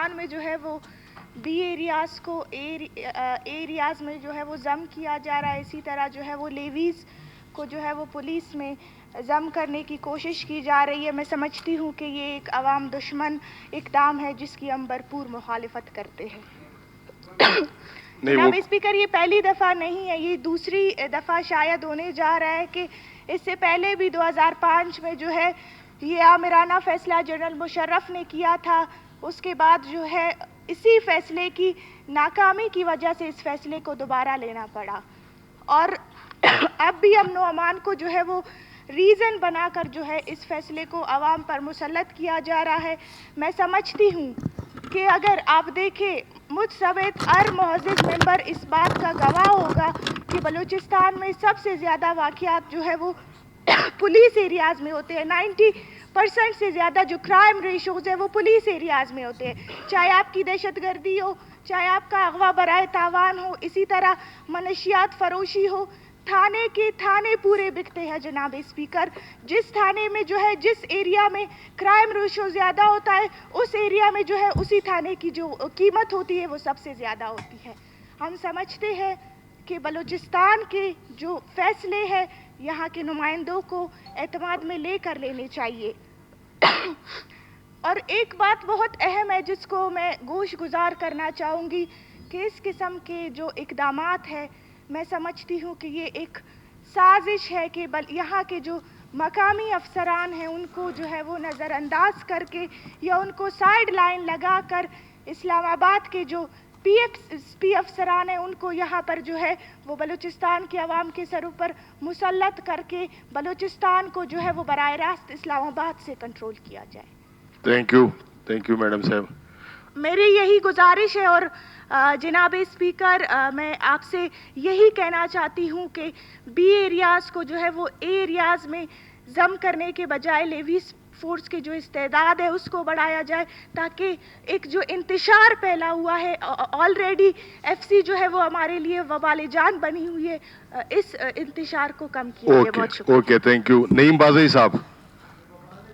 بلوچستان میں جو ہے وہ بی ایریاز کو ایریاز میں جو ہے وہ ضم کیا جا رہا ہے. اسی طرح جو ہے وہ لیویز کو جو ہے وہ پولیس میں ضم کرنے کی کوشش کی جا رہی ہے. میں سمجھتی ہوں کہ یہ ایک عوام دشمن اقدام ہے جس کی ہم بھرپور مخالفت کرتے ہیں. جناب اسپیکر, یہ پہلی دفعہ نہیں ہے, یہ دوسری دفعہ شاید ہونے جا رہا ہے کہ اس سے پہلے بھی 2005 میں جو ہے یہ آمرانہ فیصلہ جنرل مشرف نے کیا تھا. اس کے بعد جو ہے اسی فیصلے کی ناکامی کی وجہ سے اس فیصلے کو دوبارہ لینا پڑا, اور اب بھی امن و امان کو جو ہے وہ ریزن بنا کر جو ہے اس فیصلے کو عوام پر مسلط کیا جا رہا ہے. میں سمجھتی ہوں کہ اگر آپ دیکھیں, مجھ سمیت ہر معزز ممبر اس بات کا گواہ ہوگا کہ بلوچستان میں سب سے زیادہ واقعات جو ہے وہ پولیس ایریاز میں ہوتے ہیں. 90% سے زیادہ جو کرائم ریشوز ہے وہ پولیس ایریاز میں ہوتے ہیں, چاہے آپ کی دہشت گردی ہو, چاہے آپ کا اغوا برائے تاوان ہو, اسی طرح منشیات فروشی ہو. تھانے کے تھانے پورے بکتے ہیں جناب اسپیکر. جس تھانے میں جو ہے جس ایریا میں کرائم ریشو زیادہ ہوتا ہے اس ایریا میں جو ہے اسی تھانے کی جو قیمت ہوتی ہے وہ سب سے زیادہ ہوتی ہے. ہم سمجھتے ہیں کہ بلوچستان کے جو فیصلے ہیں یہاں کے نمائندوں کو اعتماد میں لے کر لینے چاہیے. اور ایک بات بہت اہم ہے جس کو میں گوش گزار کرنا چاہوں گی کہ اس قسم کے جو اقدامات ہیں میں سمجھتی ہوں کہ یہ ایک سازش ہے کہ یہاں کے جو مقامی افسران ہیں ان کو جو ہے وہ نظر انداز کر کے یا ان کو سائیڈ لائن لگا کر اسلام آباد کے جو پی افسران ہیں ان کو یہاں پر جو ہے وہ بلوچستان کے عوام کے سروں پر مسلط کر کے بلوچستان کو جو ہے وہ براہ راست اسلام آباد سے کنٹرول کیا جائے. تھینک یو میڈم صاحب. میری یہی گزارش ہے, اور جناب اسپیکر میں آپ سے یہی کہنا چاہتی ہوں کہ بی ایریاز کو جو ہے وہ اے ایریاز میں ضم کرنے کے بجائے لیویز فورس کی جو استعداد ہے اس کو بڑھایا جائے تاکہ ایک جو انتشار پھیلا ہوا ہے آلریڈی ایف سی جو ہے وہ ہمارے لیے وبال جان بنی ہوئی ہے, اس انتشار کو کم کیا جائے. بہت شکریہ. Okay, thank you. Naeem Bazai صاحب.